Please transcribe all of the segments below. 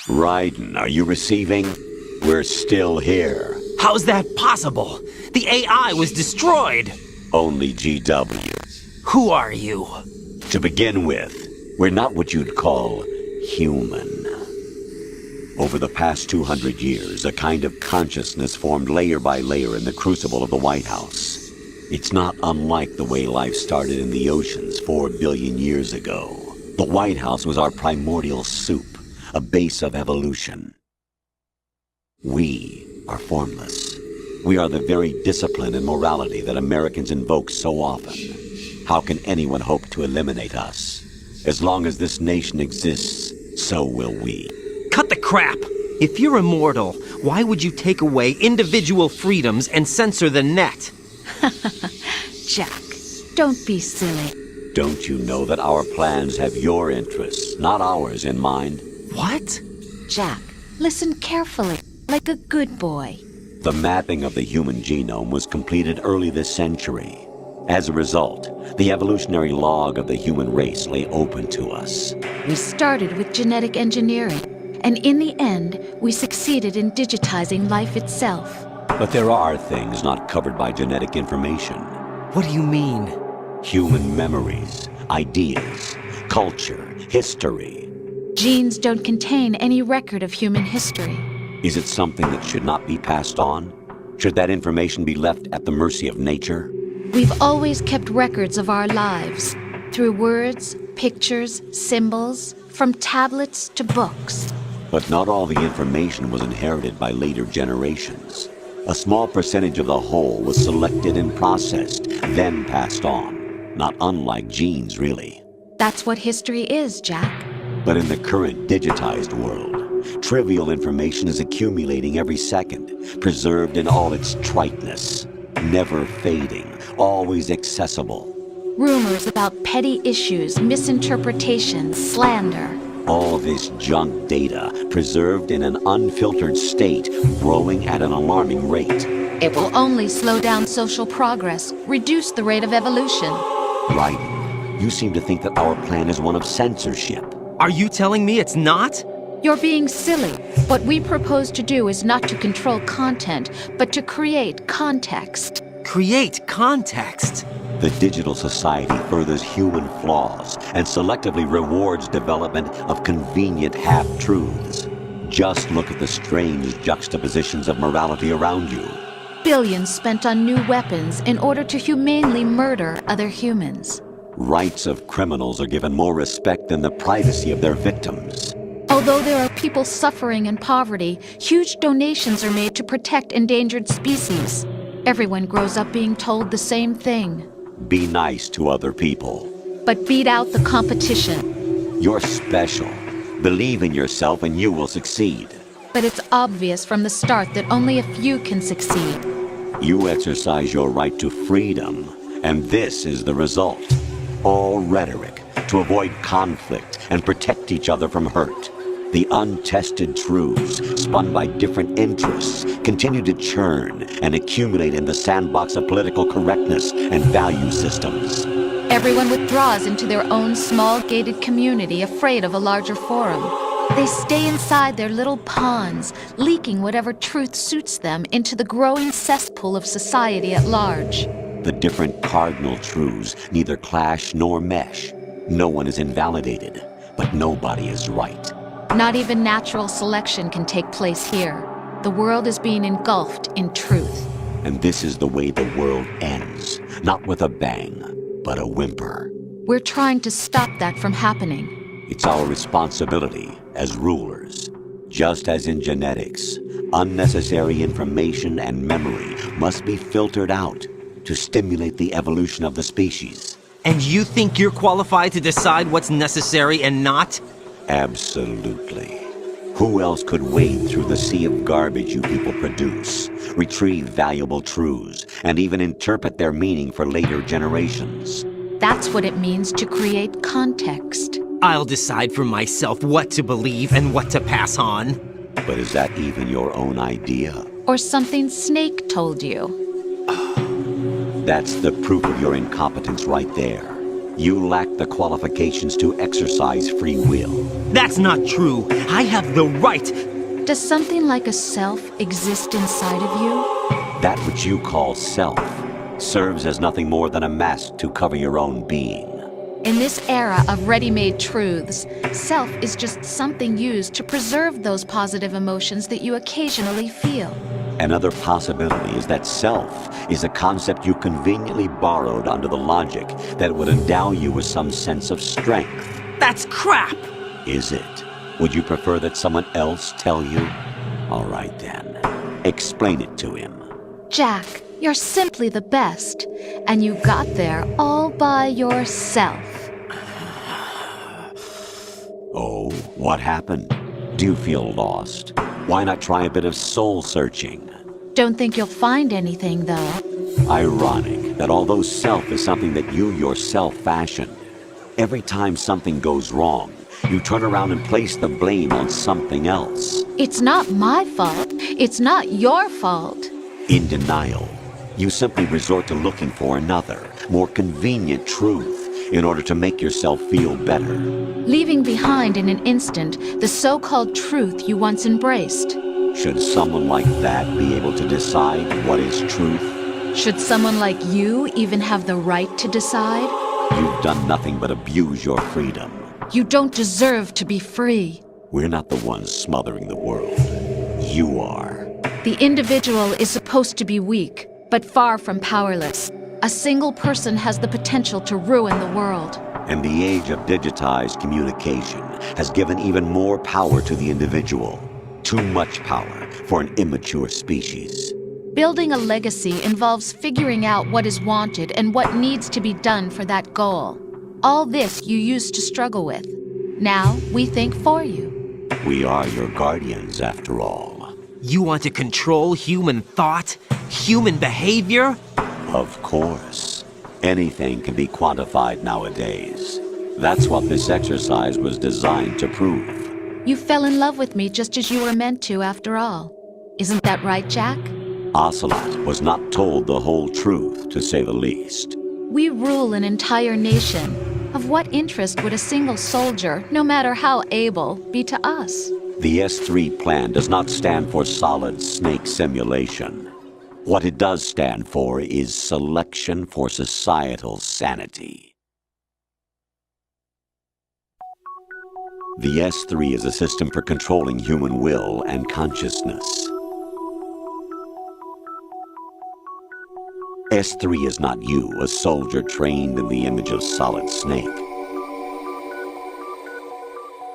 Raiden, are you receiving? We're still here. How's that possible? The AI was destroyed. Only GW. Who are you? To begin with, we're not what you'd call human. Over the past 200 years, a kind of consciousness formed layer by layer in the crucible of the White House. It's not unlike the way life started in the oceans 4 billion years ago. The White House was our primordial soup, a base of evolution. We are formless. We are the very discipline and morality that Americans invoke so often. How can anyone hope to eliminate us? As long as this nation exists, so will we. Cut the crap! If you're immortal, why would you take away individual freedoms and censor the net? Jack, don't be silly. Don't you know that our plans have your interests, not ours, in mind? What? Jack, listen carefully, like a good boy. The mapping of the human genome was completed early this century. As a result, the evolutionary log of the human race lay open to us. We started with genetic engineering, and in the end, we succeeded in digitizing life itself. But there are things not covered by genetic information. What do you mean? Human memories, ideas, culture, history. Genes don't contain any record of human history. Is it something that should not be passed on? Should that information be left at the mercy of nature? We've always kept records of our lives, through words, pictures, symbols, from tablets to books. But not all the information was inherited by later generations. A small percentage of the whole was selected and processed, then passed on. Not unlike genes, really. That's what history is, Jack. But in the current digitized world, trivial information is accumulating every second, preserved in all its triteness, never fading, always accessible. Rumors about petty issues, misinterpretations, slander. All this junk data, preserved in an unfiltered state, growing at an alarming rate. It will only slow down social progress, reduce the rate of evolution. Right. You seem to think that our plan is one of censorship. Are you telling me it's not? You're being silly. What we propose to do is not to control content, but to create context. Create context. The digital society furthers human flaws and selectively rewards development of convenient half-truths. Just look at the strange juxtapositions of morality around you. Billions spent on new weapons in order to humanely murder other humans. Rights of criminals are given more respect than the privacy of their victims. Although there are people suffering in poverty, huge donations are made to protect endangered species. Everyone grows up being told the same thing. Be nice to other people. But beat out the competition. You're special. Believe in yourself and you will succeed. But it's obvious from the start that only a few can succeed. You exercise your right to freedom, and this is the result. All rhetoric to avoid conflict and protect each other from hurt. The untested truths, spun by different interests, continue to churn and accumulate in the sandbox of political correctness and value systems. Everyone withdraws into their own small gated community, afraid of a larger forum. They stay inside their little ponds, leaking whatever truth suits them into the growing cesspool of society at large. The different cardinal truths neither clash nor mesh. No one is invalidated, but nobody is right. Not even natural selection can take place here. The world is being engulfed in truth. And this is the way the world ends. Not with a bang, but a whimper. We're trying to stop that from happening. It's our responsibility as rulers. Just as in genetics, unnecessary information and memory must be filtered out to stimulate the evolution of the species. And you think you're qualified to decide what's necessary and not? Absolutely. Who else could wade through the sea of garbage you people produce, retrieve valuable truths, and even interpret their meaning for later generations? That's what it means to create context. I'll decide for myself what to believe and what to pass on. But is that even your own idea? Or something Snake told you? That's the proof of your incompetence right there. You lack the qualifications to exercise free will. That's not true. I have the right. Does something like a self exist inside of you? That which you call self serves as nothing more than a mask to cover your own being. In this era of ready-made truths, self is just something used to preserve those positive emotions that you occasionally feel. Another possibility is that self is a concept you conveniently borrowed under the logic that it would endow you with some sense of strength. That's crap! Is it? Would you prefer that someone else tell you? All right then. Explain it to him. Jack, you're simply the best, and you got there all by yourself. Oh, what happened? Do you feel lost? Why not try a bit of soul-searching? Don't think you'll find anything, though. Ironic that although self is something that you yourself fashioned, every time something goes wrong, you turn around and place the blame on something else. It's not my fault. It's not your fault. In denial, you simply resort to looking for another, more convenient truth in order to make yourself feel better. Leaving behind in an instant the so-called truth you once embraced. Should someone like that be able to decide what is truth? Should someone like you even have the right to decide? You've done nothing but abuse your freedom. You don't deserve to be free. We're not the ones smothering the world. You are. The individual is supposed to be weak, but far from powerless. A single person has the potential to ruin the world. And the age of digitized communication has given even more power to the individual. Too much power for an immature species. Building a legacy involves figuring out what is wanted and what needs to be done for that goal. All this you used to struggle with. Now we think for you. We are your guardians, after all. You want to control human thought? Human behavior? Of course. Anything can be quantified nowadays. That's what this exercise was designed to prove. You fell in love with me just as you were meant to, after all. Isn't that right, Jack? Ocelot was not told the whole truth, to say the least. We rule an entire nation. Of what interest would a single soldier, no matter how able, be to us? The S3 plan does not stand for solid snake simulation. What it does stand for is selection for societal sanity. The S3 is a system for controlling human will and consciousness. S3 is not you, a soldier trained in the image of Solid Snake.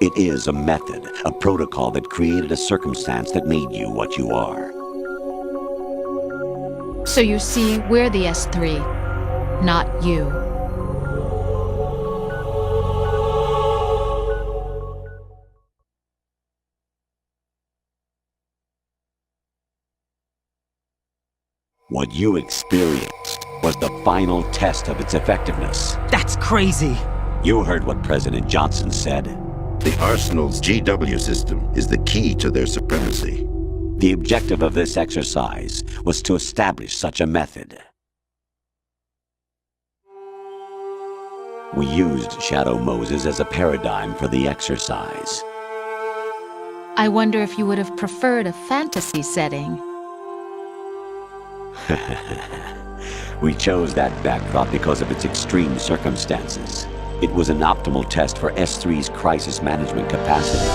It is a method, a protocol that created a circumstance that made you what you are. So you see, we're the S3, not you. What you experienced was the final test of its effectiveness. That's crazy. You heard what President Johnson said. The Arsenal's GW system is the key to their supremacy. The objective of this exercise was to establish such a method. We used Shadow Moses as a paradigm for the exercise. I wonder if you would have preferred a fantasy setting. We chose that backdrop because of its extreme circumstances. It was an optimal test for S3's crisis management capacity.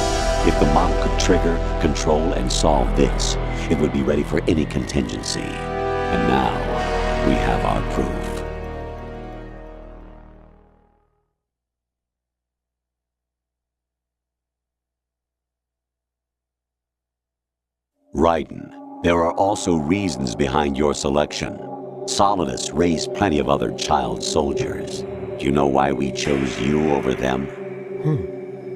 If the model could trigger, control, and solve this, it would be ready for any contingency. And now, we have our proof. Raiden, there are also reasons behind your selection. Solidus raised plenty of other child soldiers. Do you know why we chose you over them?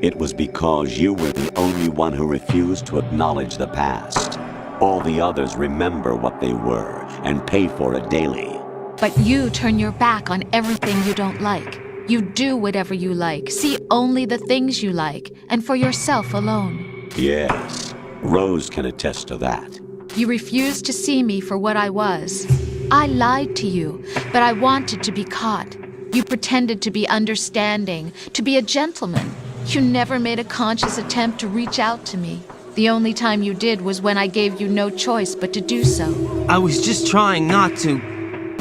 It was because you were the only one who refused to acknowledge the past. All the others remember what they were and pay for it daily. But you turn your back on everything you don't like. You do whatever you like, see only the things you like, and for yourself alone. Yes, Rose can attest to that. You refused to see me for what I was. I lied to you, but I wanted to be caught. You pretended to be understanding, to be a gentleman. You never made a conscious attempt to reach out to me. The only time you did was when I gave you no choice but to do so. I was just trying not to.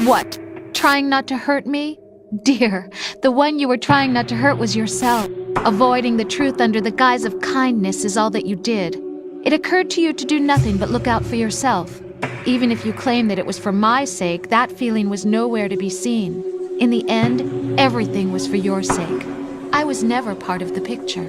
What? Trying not to hurt me? Dear, the one you were trying not to hurt was yourself. Avoiding the truth under the guise of kindness is all that you did. It occurred to you to do nothing but look out for yourself. Even if you claim that it was for my sake, that feeling was nowhere to be seen. In the end, everything was for your sake. I was never part of the picture.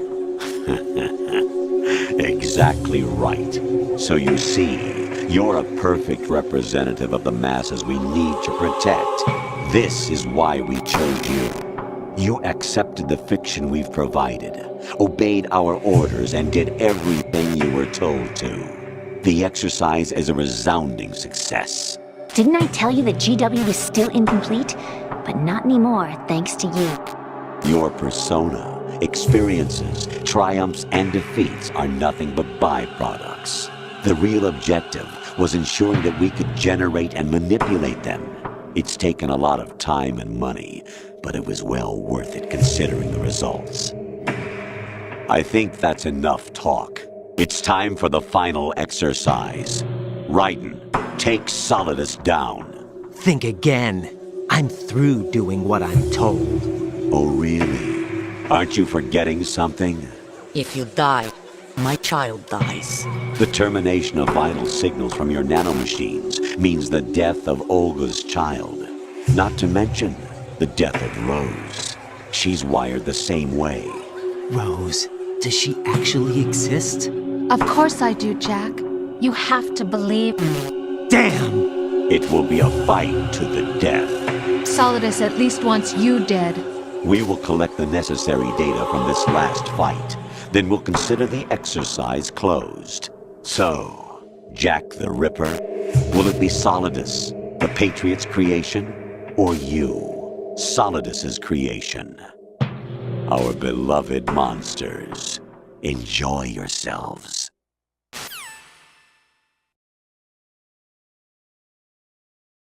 Exactly right. So you see, you're a perfect representative of the masses we need to protect. This is why we chose you. You accepted the fiction we've provided, obeyed our orders, and did everything you were told to. The exercise is a resounding success. Didn't I tell you that GW was still incomplete? But not anymore, thanks to you. Your persona, experiences, triumphs, and defeats are nothing but byproducts. The real objective was ensuring that we could generate and manipulate them. It's taken a lot of time and money, but it was well worth it considering the results. I think that's enough talk. It's time for the final exercise. Raiden, take Solidus down. Think again. I'm through doing what I'm told. Oh, really? Aren't you forgetting something? If you die, my child dies. The termination of vital signals from your nanomachines means the death of Olga's child. Not to mention the death of Rose. She's wired the same way. Rose, does she actually exist? Of course I do, Jack. You have to believe me. Damn! It will be a fight to the death. Solidus at least wants you dead. We will collect the necessary data from this last fight. Then we'll consider the exercise closed. So, Jack the Ripper, will it be Solidus, the Patriot's creation, or you, Solidus's creation? Our beloved monsters, enjoy yourselves.